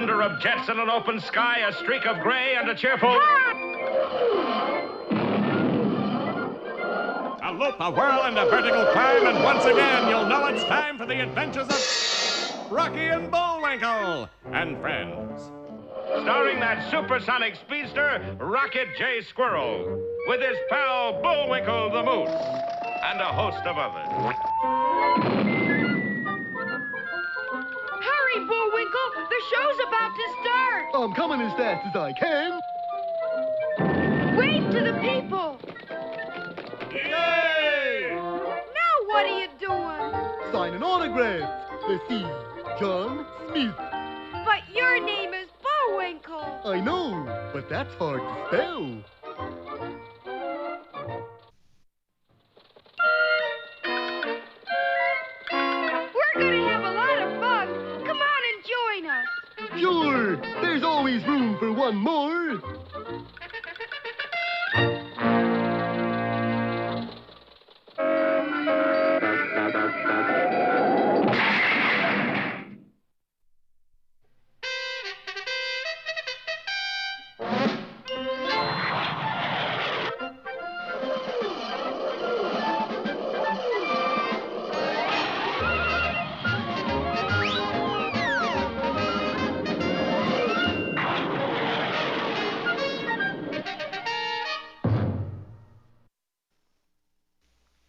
thunder of jets in an open sky, a streak of gray, and a cheerful... A loop, a whirl, and a vertical climb, and once again, you'll know it's time for the adventures of Rocky and Bullwinkle and friends. Starring that supersonic speedster, Rocket J. Squirrel, with his pal Bullwinkle the Moose, and a host of others. Hurry, Bullwinkle! The show's about to start! I'm coming as fast as I can. Wave to the people! Yay! Now what are you doing? Signing autographs. Let's see. John Smith. But your name is Bullwinkle. I know, but that's hard to spell. We're gonna have a lot of fun. Come on and join us. Sure, there's always room for one more.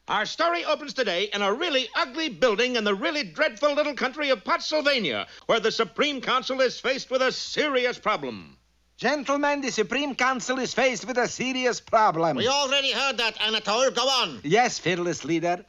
Our story opens today in a really ugly building in the really dreadful little country of Potsylvania, where the Supreme Council is faced with a serious problem. Gentlemen, the Supreme Council is faced with a serious problem. We already heard that, Anatole. Go on. Yes, fearless leader.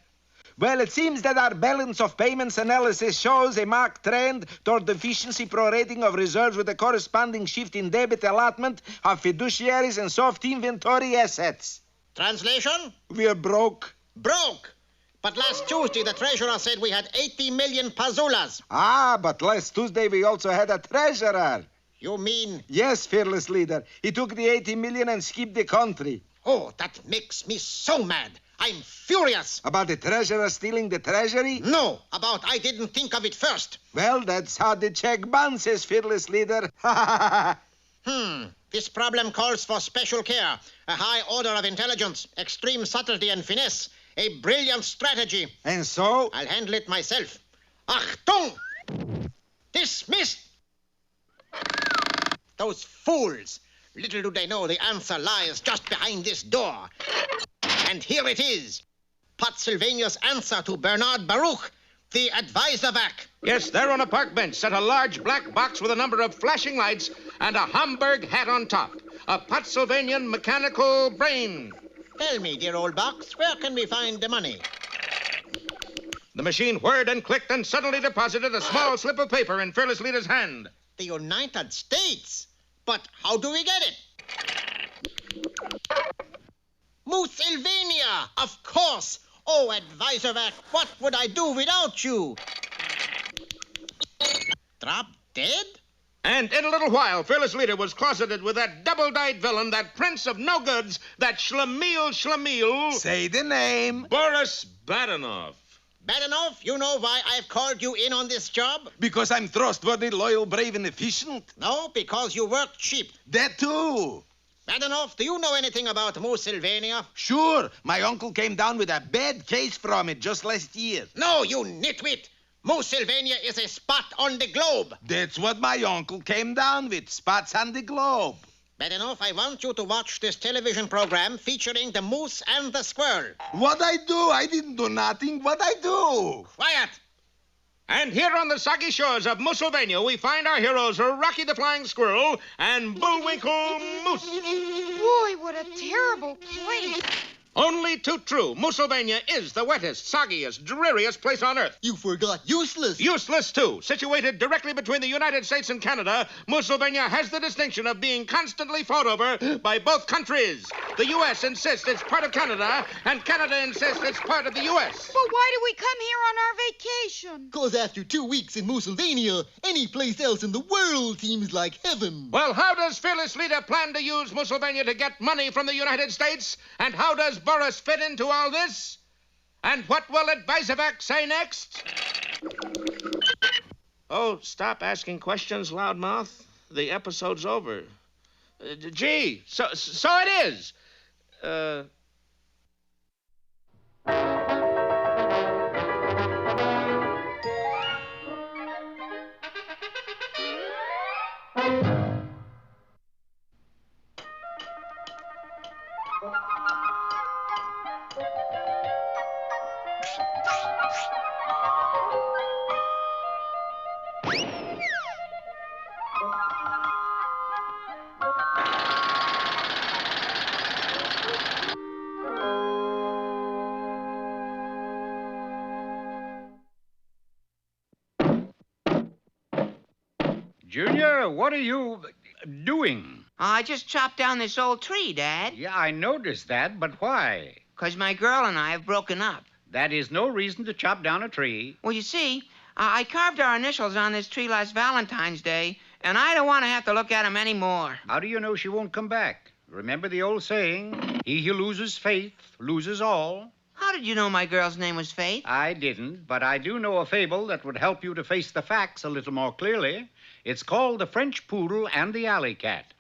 Well, it seems that our balance of payments analysis shows a marked trend toward deficiency prorating of reserves with a corresponding shift in debit allotment of fiduciaries and soft inventory assets. Translation? We're broke. Broke. But last Tuesday, the treasurer said we had 80 million pazulas. Ah, but last Tuesday we also had a treasurer. You mean? Yes, fearless leader. He took the 80 million and skipped the country. Oh, that makes me so mad. I'm furious. About the treasurer stealing the treasury? No, about I didn't think of it first. Well, that's how the check bounces, fearless leader. This problem calls for special care, a high order of intelligence, extreme subtlety and finesse, a brilliant strategy. And so? I'll handle it myself. Achtung! Dismissed! Those fools! Little do they know the answer lies just behind this door. And here it is. Potsylvania's answer to Bernard Baruch, the advisor vac. Yes, there on a park bench sat a large black box with a number of flashing lights and a Hamburg hat on top. A Potsylvanian mechanical brain. Tell me, dear old box, where can we find the money? The machine whirred and clicked and suddenly deposited a small slip of paper in Fearless Leader's hand. The United States? But how do we get it? Moosylvania, of course. Oh, advisor vac, what would I do without you? Drop dead? And in a little while, Fearless Leader was closeted with that double-dyed villain, that prince of no-goods, that Schlemiel. Say the name. Boris Badenov. Badenov, you know why I've called you in on this job? Because I'm trustworthy, loyal, brave, and efficient. No, because you work cheap. That too. Badenov, do you know anything about Moosylvania? Sure. My uncle came down with a bad case from it just last year. No, you nitwit. Moosylvania is a spot on the globe. That's what my uncle came down with, spots on the globe. Badenov, I want you to watch this television program featuring the moose and the squirrel. What I do? I didn't do nothing. What I do? Quiet. And here on the soggy shores of Moosylvania, we find our heroes Rocky the Flying Squirrel and Bullwinkle Moose. Boy, what a terrible place. Only too true. Moosylvania is the wettest, soggiest, dreariest place on earth. You forgot useless. Useless, too. Situated directly between the United States and Canada, Moosylvania has the distinction of being constantly fought over by both countries. The U.S. insists it's part of Canada, and Canada insists it's part of the U.S. But why did we come here on our vacation? 'Cause after 2 weeks in Moosylvania, any place else in the world seems like heaven. Well, how does Fearless Leader plan to use Moosylvania to get money from the United States? And how does Boris fit into all this? And what will Advisovac say next? Oh, stop asking questions, loudmouth. The episode's over. Gee, so it is. Junior, what are you doing? I just chopped down this old tree, Dad. Yeah, I noticed that, but why? 'Cause my girl and I have broken up. That is no reason to chop down a tree. Well, you see, I carved our initials on this tree last Valentine's Day, and I don't want to have to look at 'em anymore. How do you know she won't come back? Remember the old saying, he who loses faith loses all? How did you know my girl's name was Faith? I didn't, but I do know a fable that would help you to face the facts a little more clearly. It's called The French Poodle and the Alley Cat.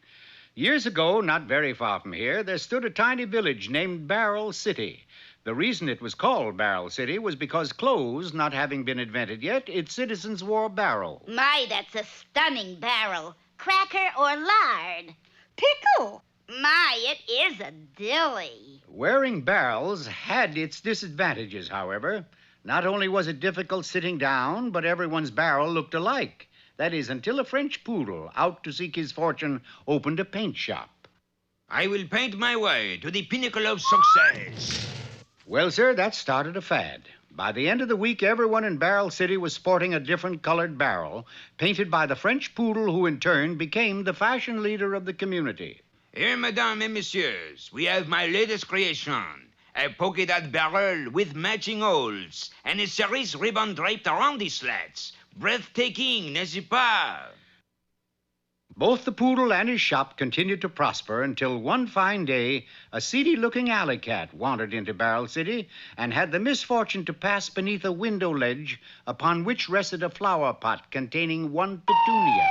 Years ago, not very far from here, there stood a tiny village named Barrel City. The reason it was called Barrel City was because clothes not having been invented yet, its citizens wore barrel. My, that's a stunning barrel. Cracker or lard? Pickle. My, it is a dilly. Wearing barrels had its disadvantages, however. Not only was it difficult sitting down, but everyone's barrel looked alike. That is, until a French poodle, out to seek his fortune, opened a paint shop. I will paint my way to the pinnacle of success. Well, sir, that started a fad. By the end of the week, everyone in Barrel City was sporting a different colored barrel, painted by the French poodle, who in turn became the fashion leader of the community. Here, mesdames et messieurs, we have my latest creation. A polka-dot barrel with matching holes and a cerise ribbon draped around the slats. Breathtaking, n'est-ce pas? Both the poodle and his shop continued to prosper until one fine day, a seedy-looking alley cat wandered into Barrel City and had the misfortune to pass beneath a window ledge upon which rested a flower pot containing one petunia.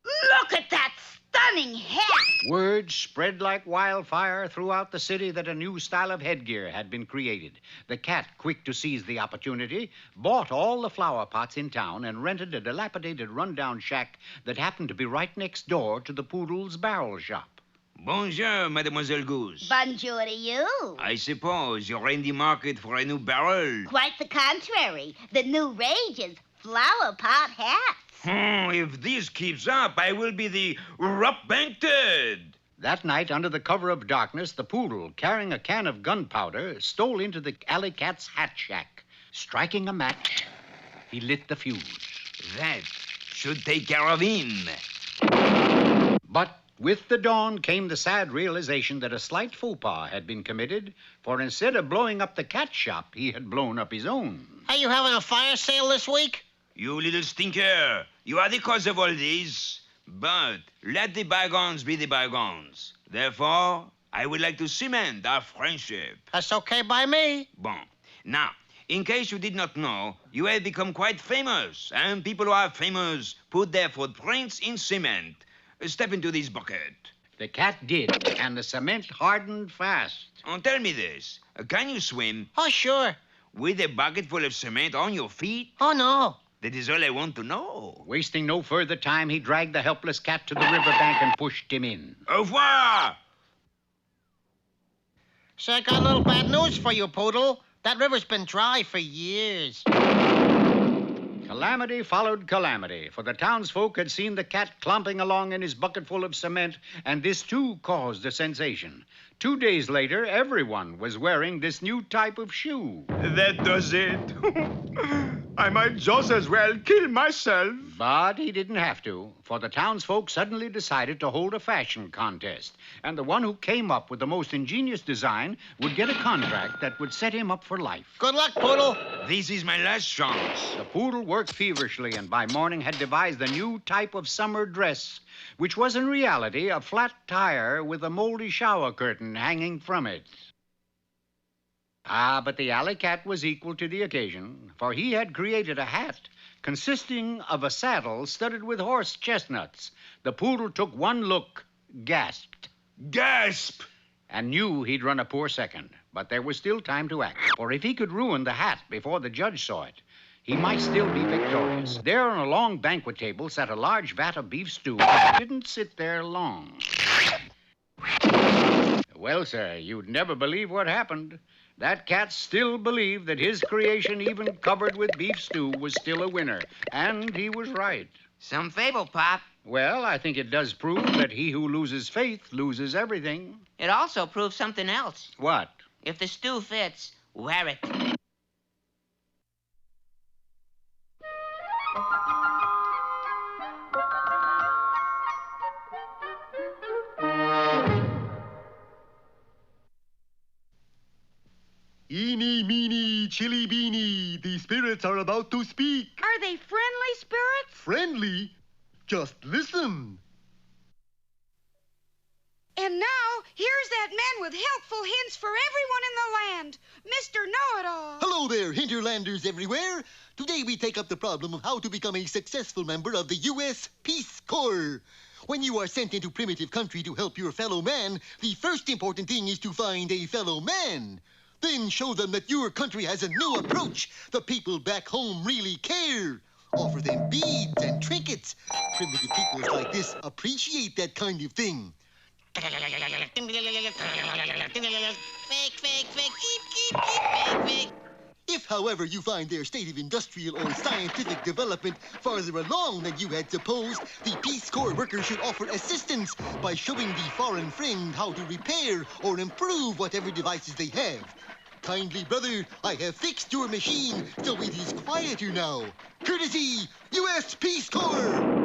Look at that stunning hat. Word spread like wildfire throughout the city that a new style of headgear had been created. The cat, quick to seize the opportunity, bought all the flower pots in town and rented a dilapidated rundown shack that happened to be right next door to the poodle's barrel shop. Bonjour, Mademoiselle Goose. Bonjour to you. I suppose you're in the market for a new barrel. Quite the contrary. The new rage is flower pot hats. If this keeps up, I will be the Rupp-Bankted. That night, under the cover of darkness, the poodle, carrying a can of gunpowder, stole into the alley cat's hat shack. Striking a match, he lit the fuse. That should take care of him. But with the dawn came the sad realization that a slight faux pas had been committed, for instead of blowing up the cat shop, he had blown up his own. Are you having a fire sale this week? You little stinker, you are the cause of all this. But let the bygones be the bygones. Therefore, I would like to cement our friendship. That's okay by me. Bon. Now, in case you did not know, you have become quite famous, and people who are famous put their footprints in cement. Step into this bucket. The cat did, and the cement hardened fast. Tell me this. Can you swim? Oh, sure. With a bucket full of cement on your feet? Oh, no. That is all I want to know. Wasting no further time, he dragged the helpless cat to the riverbank and pushed him in. Au revoir! So I got a little bad news for you, Poodle. That river's been dry for years. Calamity followed calamity, for the townsfolk had seen the cat clomping along in his bucket full of cement, and this, too, caused a sensation. 2 days later, everyone was wearing this new type of shoe. That does it. I might just as well kill myself. But he didn't have to, for the townsfolk suddenly decided to hold a fashion contest, and the one who came up with the most ingenious design would get a contract that would set him up for life. Good luck, Poodle. This is my last chance. The poodle worked feverishly and by morning had devised a new type of summer dress, which was in reality a flat tire with a moldy shower curtain hanging from it. But the alley cat was equal to the occasion, for he had created a hat consisting of a saddle studded with horse chestnuts. The poodle took one look, gasped, Gasp! and knew he'd run a poor second. But there was still time to act, for if he could ruin the hat before the judge saw it, he might still be victorious. There on a long banquet table sat a large vat of beef stew. It didn't sit there long. Well, sir, you'd never believe what happened. That cat still believed that his creation, even covered with beef stew, was still a winner. And he was right. Some fable, Pop. Well, I think it does prove that he who loses faith loses everything. It also proves something else. What? If the stew fits, wear it. Eeny, meeny, chilly beany, the spirits are about to speak. Are they friendly spirits? Friendly? Just listen. And now, here's that man with helpful hints for everyone in the land, Mr. Know-It-All. Hello there, hinterlanders everywhere. Today we take up the problem of how to become a successful member of the U.S. Peace Corps. When you are sent into primitive country to help your fellow man, the first important thing is to find a fellow man. Then show them that your country has a new approach. The people back home really care. Offer them beads and trinkets. Primitive peoples like this appreciate that kind of thing. Fake, fake, fake, fake, fake. If, however, you find their state of industrial or scientific development farther along than you had supposed, the Peace Corps workers should offer assistance by showing the foreign friend how to repair or improve whatever devices they have. Kindly, brother, I have fixed your machine, so it is quieter now. Courtesy, U.S. Peace Corps!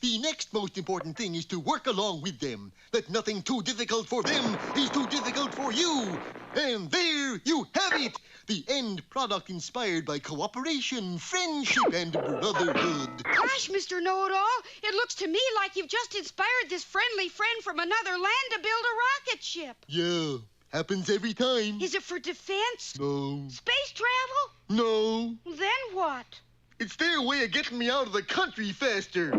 The next most important thing is to work along with them. That nothing too difficult for them is too difficult for you. And there you have it, the end product inspired by cooperation, friendship, and brotherhood. Gosh, Mr. Know-It-All, it looks to me like you've just inspired this friendly friend from another land to build a rocket ship. Yeah, happens every time. Is it for defense? No. Space travel? No. Then what? It's their way of getting me out of the country faster.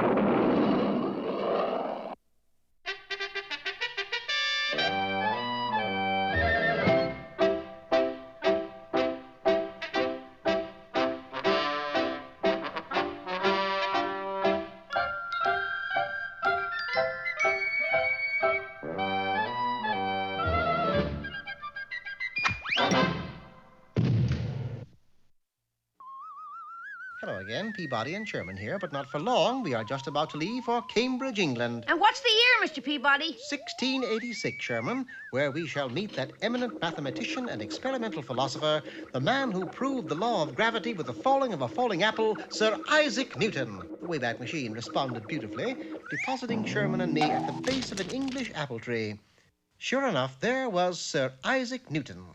Hello again, Peabody and Sherman here, but not for long. We are just about to leave for Cambridge, England. And what's the year, Mr. Peabody? 1686, Sherman, where we shall meet that eminent mathematician and experimental philosopher, the man who proved the law of gravity with the falling of a falling apple, Sir Isaac Newton. The Wayback Machine responded beautifully, depositing Sherman and me at the base of an English apple tree. Sure enough, there was Sir Isaac Newton.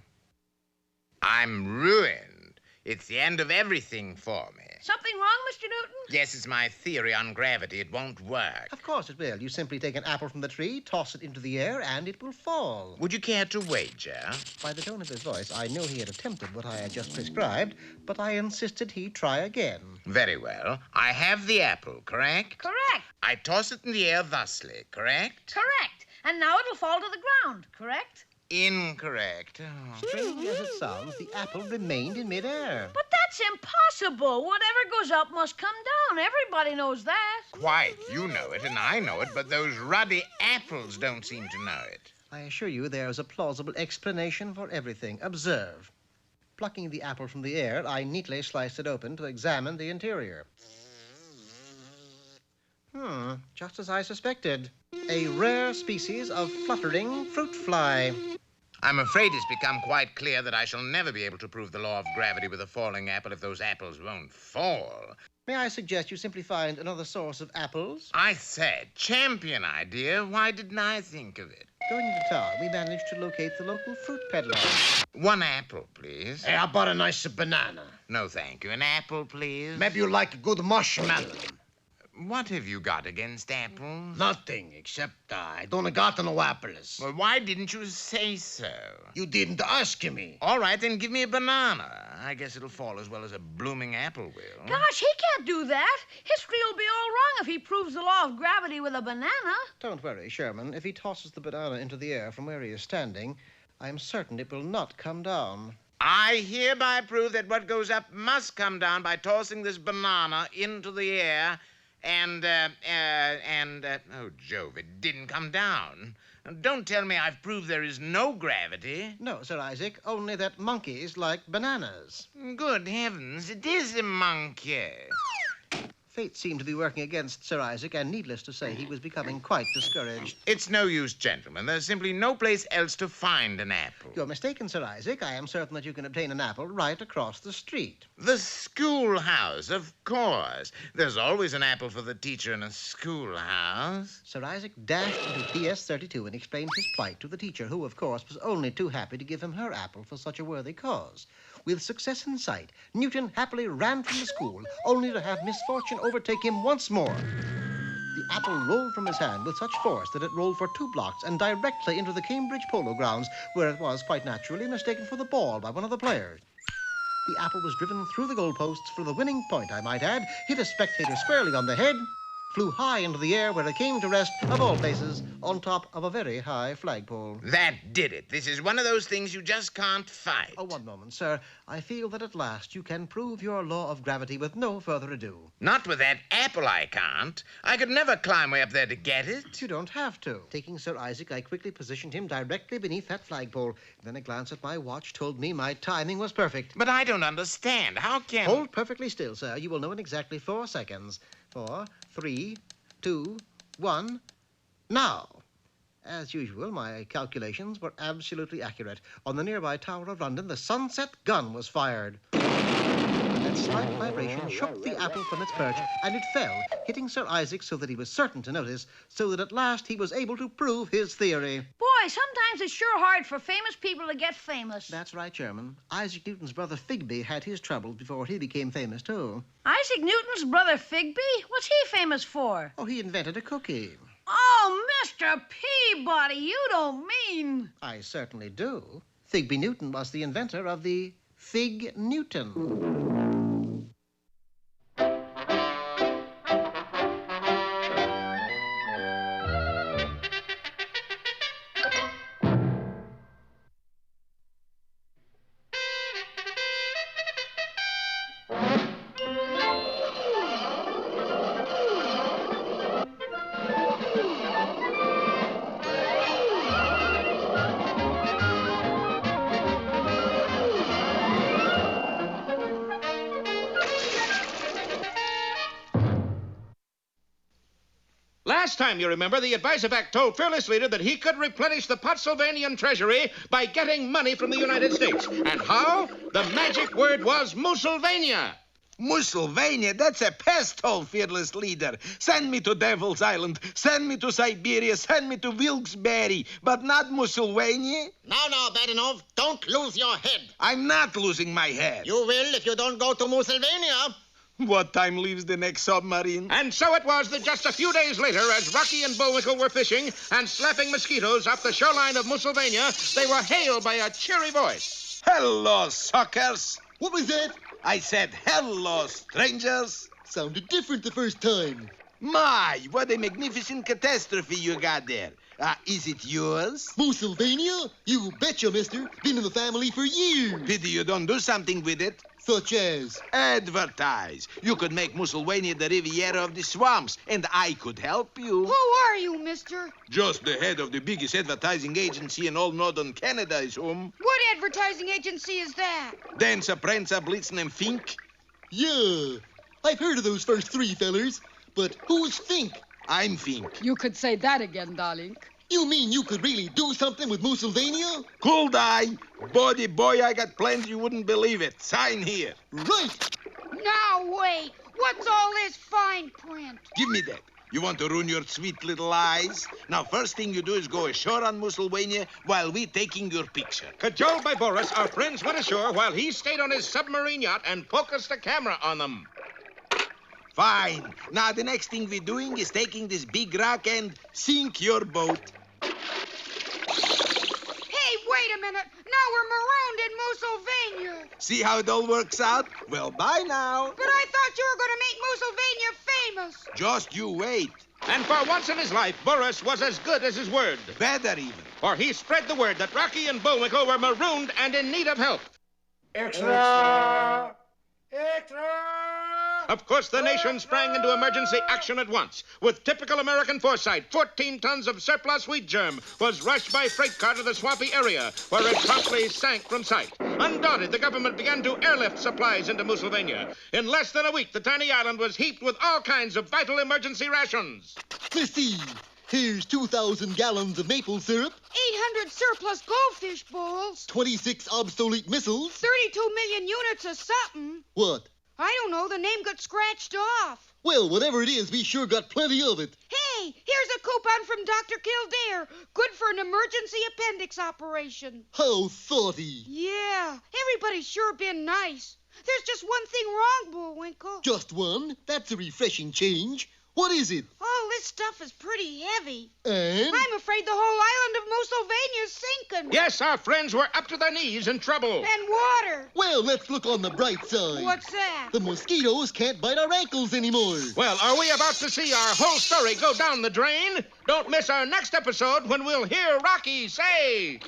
I'm ruined. It's the end of everything for me. Something wrong, Mr. Newton? Yes, it's my theory on gravity. It won't work. Of course it will. You simply take an apple from the tree, toss it into the air, and it will fall. Would you care to wager? By the tone of his voice, I knew he had attempted what I had just prescribed, but I insisted he try again. Very well. I have the apple, correct? Correct. I toss it in the air thusly, correct? Correct. And now it'll fall to the ground, correct? Incorrect. Oh. Strange as it sounds, the apple remained in midair. But that's impossible. Whatever goes up must come down. Everybody knows that. Quite. You know it, and I know it, but those ruddy apples don't seem to know it. I assure you there's a plausible explanation for everything. Observe. Plucking the apple from the air, I neatly sliced it open to examine the interior. Just as I suspected. A rare species of fluttering fruit fly. I'm afraid it's become quite clear that I shall never be able to prove the law of gravity with a falling apple if those apples won't fall. May I suggest you simply find another source of apples? I said, champion idea. Why didn't I think of it? Going into town, we managed to locate the local fruit peddler. One apple, please. Hey, how about a nice banana? No, thank you. An apple, please. Maybe you like a good marshmallow. What have you got against apples? Nothing, except I don't got no apples. Well, why didn't you say so? You didn't ask me. All right, then give me a banana. I guess it'll fall as well as a blooming apple will. Gosh, he can't do that. History will be all wrong if he proves the law of gravity with a banana. Don't worry, Sherman. If he tosses the banana into the air from where he is standing, I am certain it will not come down. I hereby prove that what goes up must come down by tossing this banana into the air oh, Jove, it didn't come down. Don't tell me I've proved there is no gravity. No, Sir Isaac, only that monkeys like bananas. Good heavens, it is a monkey. Fate seemed to be working against Sir Isaac, and needless to say, he was becoming quite discouraged. It's no use, gentlemen. There's simply no place else to find an apple. You're mistaken, Sir Isaac. I am certain that you can obtain an apple right across the street. The schoolhouse, of course. There's always an apple for the teacher in a schoolhouse. Sir Isaac dashed into PS32 and explained his plight to the teacher, who, of course, was only too happy to give him her apple for such a worthy cause. With success in sight, Newton happily ran from the school, only to have misfortune overtake him once more. The apple rolled from his hand with such force that it rolled for 2 blocks and directly into the Cambridge Polo Grounds, where it was quite naturally mistaken for the ball by one of the players. The apple was driven through the goalposts for the winning point, I might add, hit a spectator squarely on the head, flew high into the air where it came to rest, of all places, on top of a very high flagpole. That did it. This is one of those things you just can't fight. Oh, one moment, sir. I feel that at last you can prove your law of gravity with no further ado. Not with that apple, I can't. I could never climb way up there to get it. You don't have to. Taking Sir Isaac, I quickly positioned him directly beneath that flagpole. Then a glance at my watch told me my timing was perfect. But I don't understand. How can... Hold perfectly still, sir. You will know in exactly 4 seconds. 4, 3, 2, 1, now. As usual, my calculations were absolutely accurate. On the nearby Tower of London, the sunset gun was fired. That slight vibration shook the apple from its perch, and it fell, hitting Sir Isaac so that he was certain to notice, so that at last he was able to prove his theory. Boy, sometimes it's sure hard for famous people to get famous. That's right, Sherman. Isaac Newton's brother Peabody had his troubles before he became famous, too. Isaac Newton's brother Peabody? What's he famous for? Oh, he invented a cookie. Oh, Mr. Peabody, you don't mean... I certainly do. Peabody Newton was the inventor of the Fig Newton. Last time, you remember, the advisor back told fearless leader that he could replenish the Potsylvanian treasury by getting money from the United States. And how? The magic word was Moosylvania. Moosylvania? That's a pest hole, fearless leader. Send me to Devil's Island. Send me to Siberia. Send me to Wilkes-Barre. But not Moosylvania. Now, Badenov, don't lose your head. I'm not losing my head. You will if you don't go to Moosylvania. What time leaves the next submarine? And so it was that just a few days later, as Rocky and Bullwinkle were fishing and slapping mosquitoes off the shoreline of Moosylvania, they were hailed by a cheery voice. Hello, suckers. What was that? I said hello, strangers. Sounded different the first time. My, what a magnificent catastrophe you got there. Is it yours? Moosylvania? You betcha, mister. Been in the family for years. Pity you don't do something with it. Such as? Advertise. You could make Moosylvania the Riviera of the swamps, and I could help you. Who are you, mister? Just the head of the biggest advertising agency in all northern Canada is whom. What advertising agency is that? Dancer, Prancer, Blitzen, and Fink. Yeah, I've heard of those first 3 fellers. But who's Fink? I'm Fink. You could say that again, darling. You mean you could really do something with Moosylvania? Could I? Body boy, I got plans you wouldn't believe it. Sign here. Right. Now, wait. What's all this fine print? Give me that. You want to ruin your sweet little eyes? Now, first thing you do is go ashore on Moosylvania while we taking your picture. Cajoled by Boris, our friends went ashore while he stayed on his submarine yacht and focused the camera on them. Fine. Now the next thing we're doing is taking this big rock and sink your boat. Hey, wait a minute. Now we're marooned in Moosylvania. See how it all works out? Well, bye now. But I thought you were going to make Moosylvania famous. Just you wait. And for once in his life, Boris was as good as his word. Better even. For he spread the word that Rocky and Bullwinkle were marooned and in need of help. Extra! Extra! Of course, the nation sprang into emergency action at once. With typical American foresight, 14 tons of surplus wheat germ was rushed by freight car to the swampy area, where it promptly sank from sight. Undaunted, the government began to airlift supplies into Moosylvania. In less than a week, the tiny island was heaped with all kinds of vital emergency rations. Let's see. Here's 2,000 gallons of maple syrup, 800 surplus goldfish bowls, 26 obsolete missiles. 32 million units of something. What? I don't know. The name got scratched off. Well, whatever it is, we sure got plenty of it. Hey, here's a coupon from Dr. Kildare. Good for an emergency appendix operation. How thoughty. Yeah, everybody's sure been nice. There's just one thing wrong, Bullwinkle. Just one? That's a refreshing change. What is it? Oh, this stuff is pretty heavy. And? I'm afraid the whole island of Moosylvania's sinking. Yes, our friends were up to their knees in trouble. And water. Well, let's look on the bright side. What's that? The mosquitoes can't bite our ankles anymore. Well, are we about to see our whole story go down the drain? Don't miss our next episode when we'll hear Rocky say...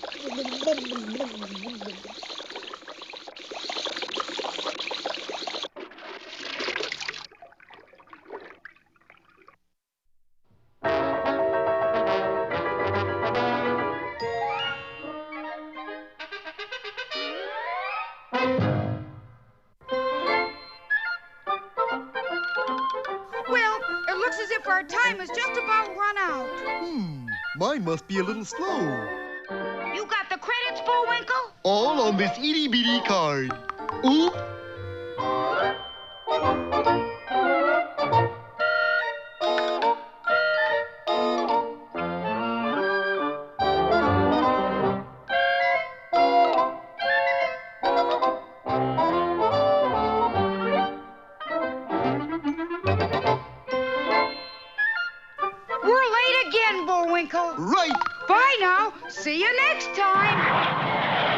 Well, it looks as if our time has just about run out. Mine must be a little slow. You got the credits, Bullwinkle? All on this itty-bitty card. Oop. We're late again, Bullwinkle. Right. Bye now. See you next time.